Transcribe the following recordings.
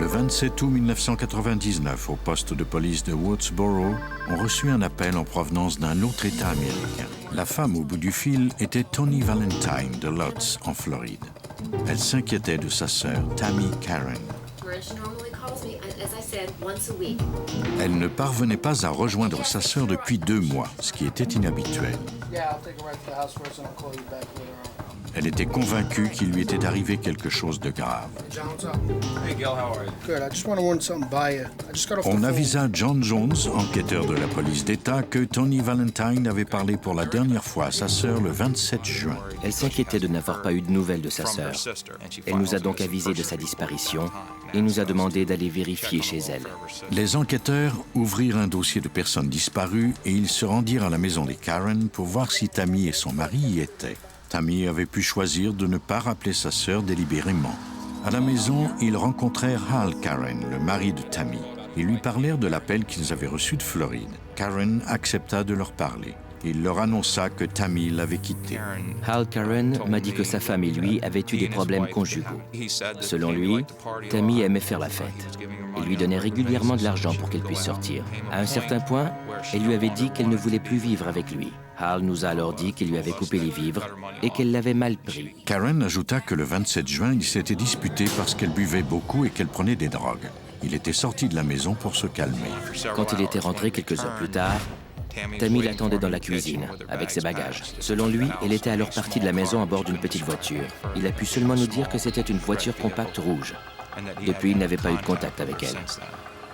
27 août 1999, au poste de police de Woodsboro, ont reçu un appel en provenance d'un autre État américain. La femme au bout du fil était Toni Valentine de Lutz, en Floride. Elle s'inquiétait de sa sœur, Tammy Karen. Elle ne parvenait pas à rejoindre sa sœur depuis 2 mois, ce qui était inhabituel. Elle était convaincue qu'il lui était arrivé quelque chose de grave. On avisa John Jones, enquêteur de la police d'État, que Toni Valentine avait parlé pour la dernière fois à sa sœur le 27 juin. Elle s'inquiétait de n'avoir pas eu de nouvelles de sa sœur. Elle nous a donc avisés de sa disparition et nous a demandé d'aller vérifier chez elle. Les enquêteurs ouvrirent un dossier de personnes disparues et ils se rendirent à la maison des Karen pour voir si Tammy et son mari y étaient. Tammy avait pu choisir de ne pas rappeler sa sœur délibérément. À la maison, ils rencontrèrent Hal Karen, le mari de Tammy. Ils lui parlèrent de l'appel qu'ils avaient reçu de Floride. Karen accepta de leur parler. Il leur annonça que Tammy l'avait quitté. Hal Karen m'a dit que sa femme et lui avaient eu des problèmes conjugaux. Selon lui, Tammy aimait faire la fête. Il lui donnait régulièrement de l'argent pour qu'elle puisse sortir. À un certain point, elle lui avait dit qu'elle ne voulait plus vivre avec lui. Hal nous a alors dit qu'il lui avait coupé les vivres et qu'elle l'avait mal pris. Karen ajouta que le 27 juin, ils s'étaient disputés parce qu'elle buvait beaucoup et qu'elle prenait des drogues. Il était sorti de la maison pour se calmer. Quand il était rentré quelques heures plus tard, Tammy l'attendait dans la cuisine, avec ses bagages. Selon lui, elle était alors partie de la maison à bord d'une petite voiture. Il a pu seulement nous dire que c'était une voiture compacte rouge. Depuis, il n'avait pas eu de contact avec elle.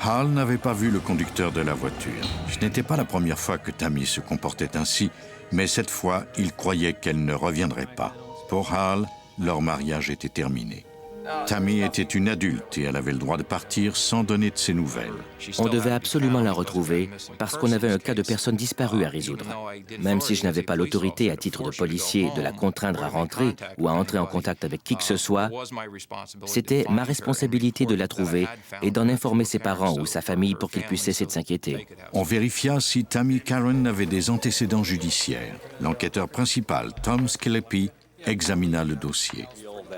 Hal n'avait pas vu le conducteur de la voiture. Ce n'était pas la première fois que Tammy se comportait ainsi, mais cette fois, il croyait qu'elle ne reviendrait pas. Pour Hal, leur mariage était terminé. Tammy était une adulte et elle avait le droit de partir sans donner de ses nouvelles. On devait absolument la retrouver parce qu'on avait un cas de personne disparue à résoudre. Même si je n'avais pas l'autorité à titre de policier de la contraindre à rentrer ou à entrer en contact avec qui que ce soit, c'était ma responsabilité de la trouver et d'en informer ses parents ou sa famille pour qu'ils puissent cesser de s'inquiéter. On vérifia si Tammy Karen avait des antécédents judiciaires. L'enquêteur principal, Tom Skelepi, examina le dossier.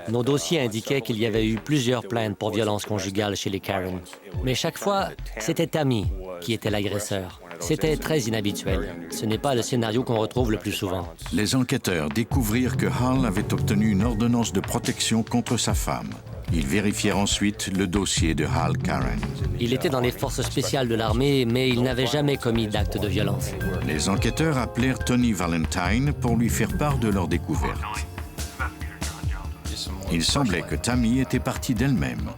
Nos dossiers indiquaient qu'il y avait eu plusieurs plaintes pour violence conjugale chez les Karen. Mais chaque fois, c'était Tammy qui était l'agresseur. C'était très inhabituel. Ce n'est pas le scénario qu'on retrouve le plus souvent. Les enquêteurs découvrirent que Hal avait obtenu une ordonnance de protection contre sa femme. Ils vérifièrent ensuite le dossier de Hal Karen. Il était dans les forces spéciales de l'armée, mais il n'avait jamais commis d'acte de violence. Les enquêteurs appelèrent Toni Valentine pour lui faire part de leur découverte. Il semblait que Tammy était partie d'elle-même.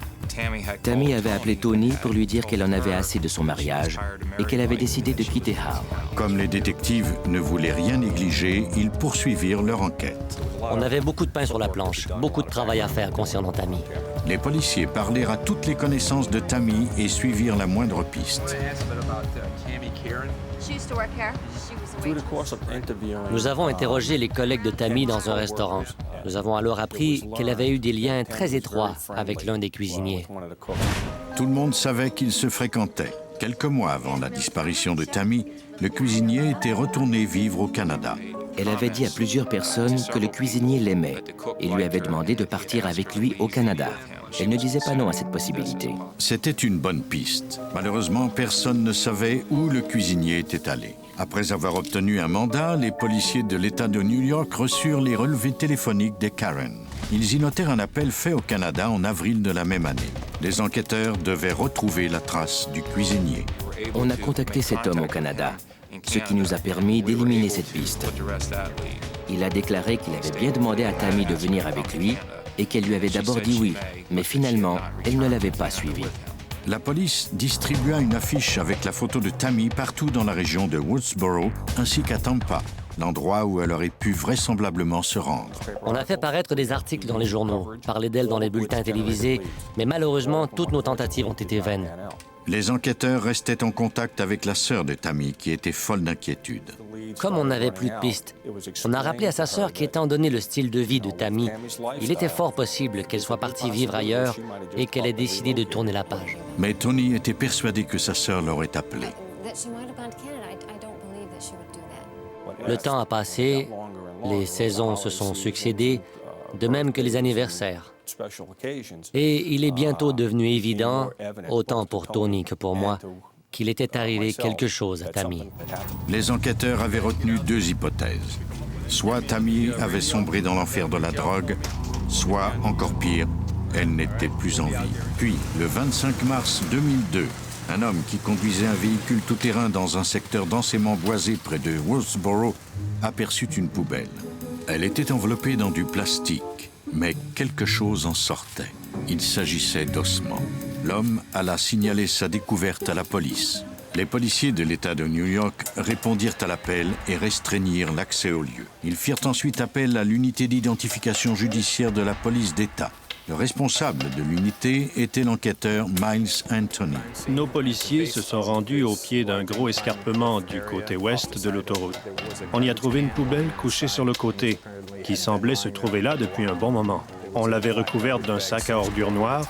Tammy avait appelé Toni pour lui dire qu'elle en avait assez de son mariage et qu'elle avait décidé de quitter Hal. Comme les détectives ne voulaient rien négliger, ils poursuivirent leur enquête. On avait beaucoup de pain sur la planche, beaucoup de travail à faire concernant Tammy. Les policiers parlèrent à toutes les connaissances de Tammy et suivirent la moindre piste. Nous avons interrogé les collègues de Tammy dans un restaurant. Nous avons alors appris qu'elle avait eu des liens très étroits avec l'un des cuisiniers. Tout le monde savait qu'ils se fréquentaient. Quelques mois avant la disparition de Tammy, le cuisinier était retourné vivre au Canada. Elle avait dit à plusieurs personnes que le cuisinier l'aimait et lui avait demandé de partir avec lui au Canada. Elle ne disait pas non à cette possibilité. C'était une bonne piste. Malheureusement, personne ne savait où le cuisinier était allé. Après avoir obtenu un mandat, les policiers de l'État de New York reçurent les relevés téléphoniques des Karen. Ils y notèrent un appel fait au Canada en avril de la même année. Les enquêteurs devaient retrouver la trace du cuisinier. On a contacté cet homme au Canada, ce qui nous a permis d'éliminer cette piste. Il a déclaré qu'il avait bien demandé à Tammy de venir avec lui et qu'elle lui avait d'abord dit oui, mais finalement, elle ne l'avait pas suivi. La police distribua une affiche avec la photo de Tammy partout dans la région de Woodsboro, ainsi qu'à Tampa, l'endroit où elle aurait pu vraisemblablement se rendre. On a fait paraître des articles dans les journaux, parler d'elle dans les bulletins télévisés, mais malheureusement, toutes nos tentatives ont été vaines. Les enquêteurs restaient en contact avec la sœur de Tammy, qui était folle d'inquiétude. Comme on n'avait plus de pistes, on a rappelé à sa sœur qu'étant donné le style de vie de Tammy, il était fort possible qu'elle soit partie vivre ailleurs et qu'elle ait décidé de tourner la page. Mais Toni était persuadée que sa sœur l'aurait appelée. Le temps a passé, les saisons se sont succédées, de même que les anniversaires. Et il est bientôt devenu évident, autant pour Tony que pour moi, qu'il était arrivé quelque chose à Tammy. Les enquêteurs avaient retenu deux hypothèses. Soit Tammy avait sombré dans l'enfer de la drogue, soit, encore pire, elle n'était plus en vie. Puis, le 25 mars 2002, un homme qui conduisait un véhicule tout-terrain dans un secteur densément boisé près de Woodsboro aperçut une poubelle. Elle était enveloppée dans du plastique, mais quelque chose en sortait. Il s'agissait d'ossements. L'homme alla signaler sa découverte à la police. Les policiers de l'État de New York répondirent à l'appel et restreignirent l'accès au lieu. Ils firent ensuite appel à l'unité d'identification judiciaire de la police d'État. Le responsable de l'unité était l'enquêteur Miles Anthony. Nos policiers se sont rendus au pied d'un gros escarpement du côté ouest de l'autoroute. On y a trouvé une poubelle couchée sur le côté, qui semblait se trouver là depuis un bon moment. On l'avait recouverte d'un sac à ordures noir,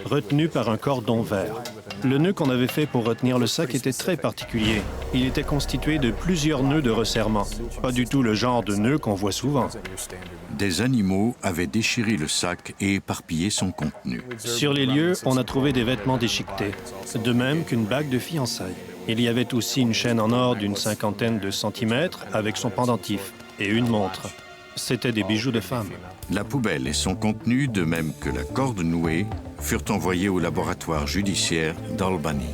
retenu par un cordon vert. Le nœud qu'on avait fait pour retenir le sac était très particulier. Il était constitué de plusieurs nœuds de resserrement. Pas du tout le genre de nœud qu'on voit souvent. Des animaux avaient déchiré le sac et éparpillé son contenu. Sur les lieux, on a trouvé des vêtements déchiquetés, de même qu'une bague de fiançailles. Il y avait aussi une chaîne en or d'une 50aine de centimètres avec son pendentif et une montre. C'étaient des bijoux de femme. La poubelle et son contenu, de même que la corde nouée, furent envoyés au laboratoire judiciaire d'Albany.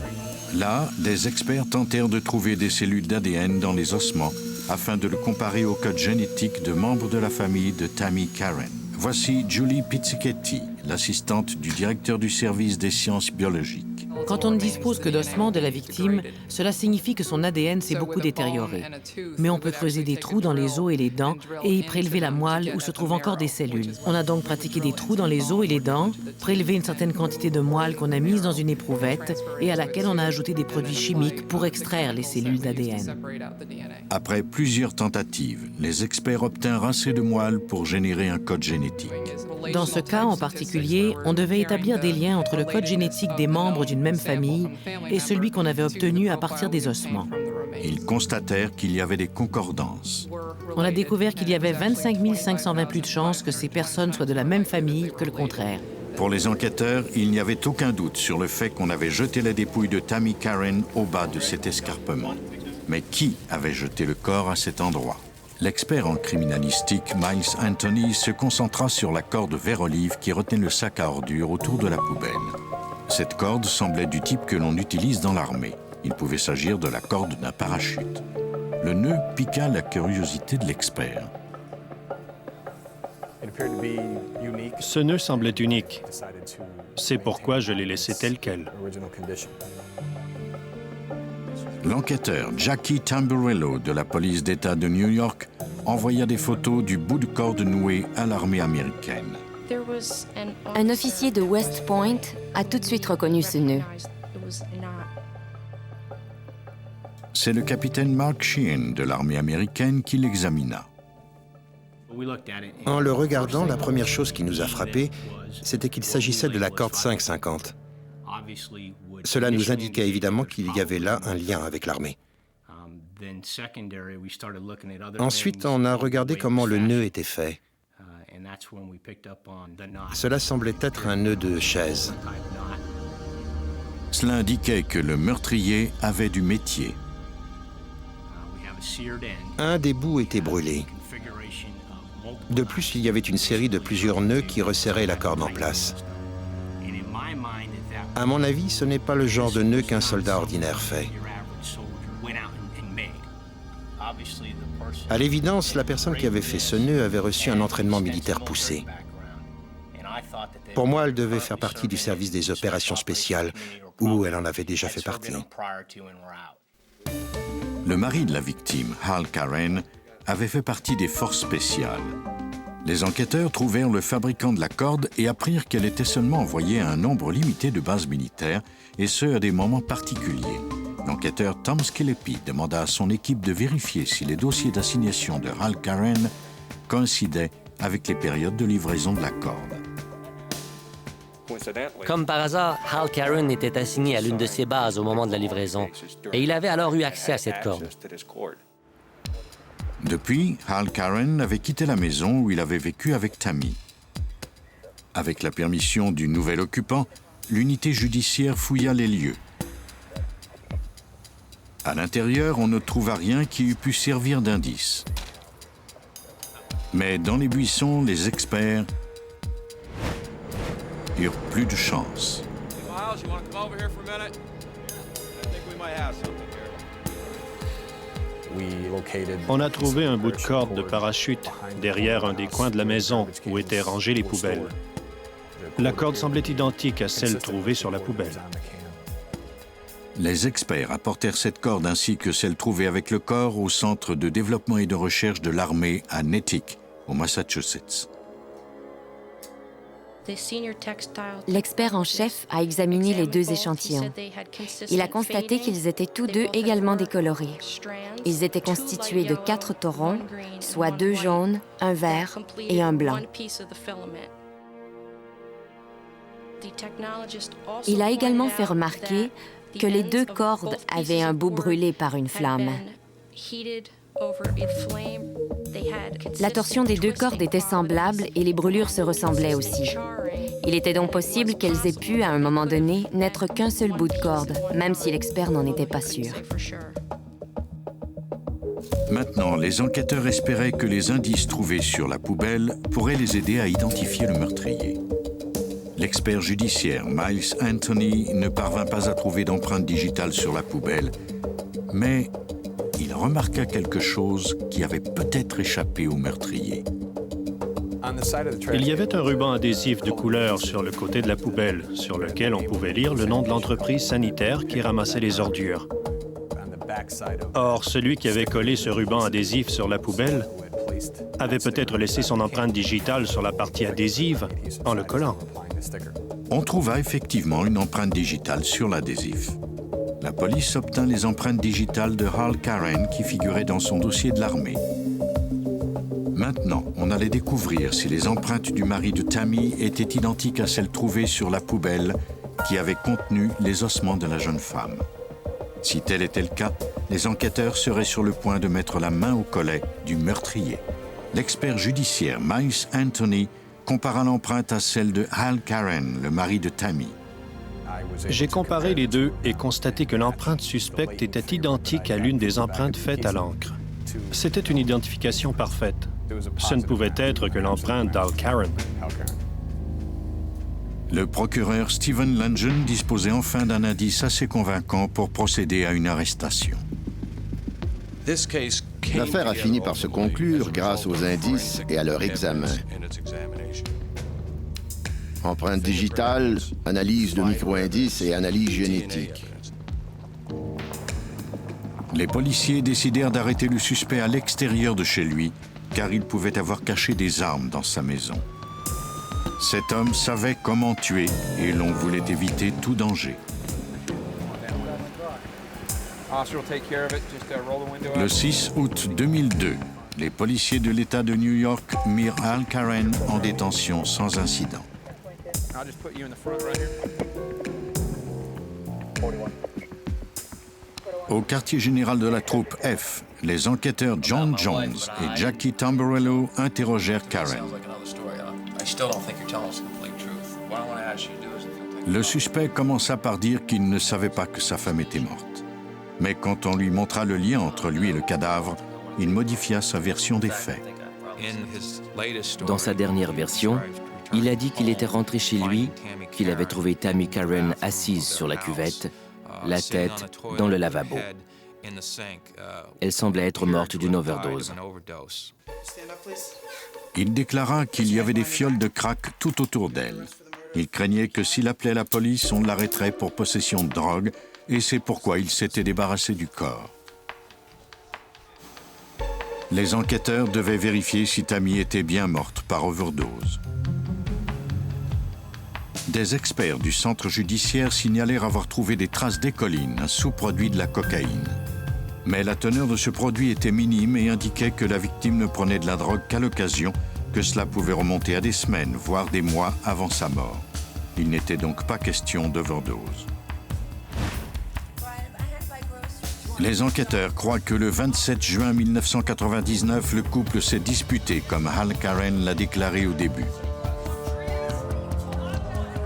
Là, des experts tentèrent de trouver des cellules d'ADN dans les ossements afin de le comparer au code génétique de membres de la famille de Tammy Karen. Voici Julie Pizzichetti, l'assistante du directeur du service des sciences biologiques. Quand on ne dispose que d'ossements de la victime, cela signifie que son ADN s'est beaucoup détérioré. Mais on peut creuser des trous dans les os et les dents et y prélever la moelle où se trouvent encore des cellules. On a donc pratiqué des trous dans les os et les dents, prélevé une certaine quantité de moelle qu'on a mise dans une éprouvette et à laquelle on a ajouté des produits chimiques pour extraire les cellules d'ADN. Après plusieurs tentatives, les experts obtinrent assez de moelle pour générer un code génétique. Dans ce cas en particulier, on devait établir des liens entre le code génétique des membres d'une même famille et celui qu'on avait obtenu à partir des ossements. Ils constatèrent qu'il y avait des concordances. On a découvert qu'il y avait 25 520 plus de chances que ces personnes soient de la même famille que le contraire. Pour les enquêteurs, il n'y avait aucun doute sur le fait qu'on avait jeté les dépouilles de Tammy Karen au bas de cet escarpement. Mais qui avait jeté le corps à cet endroit? L'expert en criminalistique Miles Anthony se concentra sur la corde vert-olive qui retenait le sac à ordures autour de la poubelle. Cette corde semblait du type que l'on utilise dans l'armée. Il pouvait s'agir de la corde d'un parachute. Le nœud piqua la curiosité de l'expert. Ce nœud semblait unique. C'est pourquoi je l'ai laissé tel quel. L'enquêteur Jackie Tamburello de la police d'État de New York envoya des photos du bout de corde noué à l'armée américaine. Un officier de West Point a tout de suite reconnu ce nœud. C'est le capitaine Mark Sheehan de l'armée américaine qui l'examina. En le regardant, la première chose qui nous a frappé, c'était qu'il s'agissait de la corde 550. Cela nous indiquait évidemment qu'il y avait là un lien avec l'armée. Ensuite, on a regardé comment le nœud était fait. Cela semblait être un nœud de chaise. Cela indiquait que le meurtrier avait du métier. Un des bouts était brûlé. De plus, il y avait une série de plusieurs nœuds qui resserraient la corde en place. À mon avis, ce n'est pas le genre de nœud qu'un soldat ordinaire fait. À l'évidence, la personne qui avait fait ce nœud avait reçu un entraînement militaire poussé. Pour moi, elle devait faire partie du service des opérations spéciales, où elle en avait déjà fait partie. Le mari de la victime, Hal Karen, avait fait partie des forces spéciales. Les enquêteurs trouvèrent le fabricant de la corde et apprirent qu'elle était seulement envoyée à un nombre limité de bases militaires, et ce, à des moments particuliers. L'enquêteur Tom Skillepi demanda à son équipe de vérifier si les dossiers d'assignation de Hal Karen coïncidaient avec les périodes de livraison de la corde. Comme par hasard, Hal Karen était assigné à l'une de ses bases au moment de la livraison, et il avait alors eu accès à cette corde. Depuis, Hal Karen avait quitté la maison où il avait vécu avec Tammy. Avec la permission du nouvel occupant, l'unité judiciaire fouilla les lieux. À l'intérieur, on ne trouva rien qui eût pu servir d'indice. Mais dans les buissons, les experts eurent plus de chance. On a trouvé un bout de corde de parachute derrière un des coins de la maison où étaient rangées les poubelles. La corde semblait identique à celle trouvée sur la poubelle. Les experts apportèrent cette corde ainsi que celle trouvée avec le corps au Centre de développement et de recherche de l'armée à Natick, au Massachusetts. L'expert en chef a examiné les deux échantillons. Il a constaté qu'ils étaient tous deux également décolorés. Ils étaient constitués de 4 torons, soit 2 jaunes, un vert et un blanc. Il a également fait remarquer que les 2 cordes avaient un bout brûlé par une flamme. La torsion des 2 cordes était semblable et les brûlures se ressemblaient aussi. Il était donc possible qu'elles aient pu, à un moment donné, n'être qu'un seul bout de corde, même si l'expert n'en était pas sûr. Maintenant, les enquêteurs espéraient que les indices trouvés sur la poubelle pourraient les aider à identifier le meurtrier. L'expert judiciaire Miles Anthony ne parvint pas à trouver d'empreinte digitale sur la poubelle, mais il remarqua quelque chose qui avait peut-être échappé au meurtrier. Il y avait un ruban adhésif de couleur sur le côté de la poubelle, sur lequel on pouvait lire le nom de l'entreprise sanitaire qui ramassait les ordures. Or, celui qui avait collé ce ruban adhésif sur la poubelle avait peut-être laissé son empreinte digitale sur la partie adhésive en le collant. On trouva effectivement une empreinte digitale sur l'adhésif. La police obtint les empreintes digitales de Hal Karen qui figuraient dans son dossier de l'armée. Maintenant, on allait découvrir si les empreintes du mari de Tammy étaient identiques à celles trouvées sur la poubelle qui avait contenu les ossements de la jeune femme. Si tel était le cas, les enquêteurs seraient sur le point de mettre la main au collet du meurtrier. L'expert judiciaire Miles Anthony compara l'empreinte à celle de Hal Karen, le mari de Tammy. J'ai comparé les deux et constaté que l'empreinte suspecte était identique à l'une des empreintes faites à l'encre. C'était une identification parfaite. Ce ne pouvait être que l'empreinte d'Hal Karen. Le procureur Stephen Langen disposait enfin d'un indice assez convaincant pour procéder à une arrestation. L'affaire a fini par se conclure grâce aux indices et à leur examen. Empreinte digitale, analyse de micro-indices et analyse génétique. Les policiers décidèrent d'arrêter le suspect à l'extérieur de chez lui, car il pouvait avoir caché des armes dans sa maison. Cet homme savait comment tuer et l'on voulait éviter tout danger. Le 6 août 2002, les policiers de l'État de New York mirent Hal Karen en détention sans incident. Au quartier général de la troupe F, les enquêteurs John Jones et Jackie Tamburello interrogèrent Karen. Le suspect commença par dire qu'il ne savait pas que sa femme était morte. Mais quand on lui montra le lien entre lui et le cadavre, il modifia sa version des faits. Dans sa dernière version, il a dit qu'il était rentré chez lui, qu'il avait trouvé Tammy Karen assise sur la cuvette, la tête dans le lavabo. Elle semblait être morte d'une overdose. Il déclara qu'il y avait des fioles de crack tout autour d'elle. Il craignait que s'il appelait la police, on l'arrêterait pour possession de drogue, et c'est pourquoi il s'était débarrassé du corps. Les enquêteurs devaient vérifier si Tammy était bien morte par overdose. Des experts du centre judiciaire signalèrent avoir trouvé des traces d'écholine, un sous-produit de la cocaïne. Mais la teneur de ce produit était minime et indiquait que la victime ne prenait de la drogue qu'à l'occasion, que cela pouvait remonter à des semaines, voire des mois avant sa mort. Il n'était donc pas question d'overdose. Les enquêteurs croient que le 27 juin 1999, le couple s'est disputé comme Hal Karen l'a déclaré au début.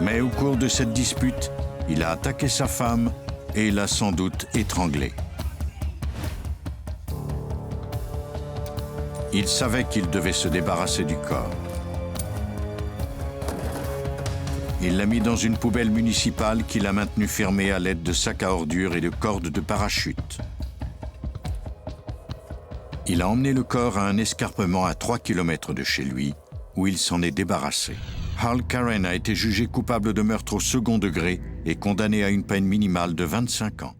Mais au cours de cette dispute, il a attaqué sa femme et l'a sans doute étranglée. Il savait qu'il devait se débarrasser du corps. Il l'a mis dans une poubelle municipale qu'il a maintenue fermée à l'aide de sacs à ordures et de cordes de parachute. Il a emmené le corps à un escarpement à 3 km de chez lui, où il s'en est débarrassé. Hal Karen a été jugé coupable de meurtre au second degré et condamné à une peine minimale de 25 ans.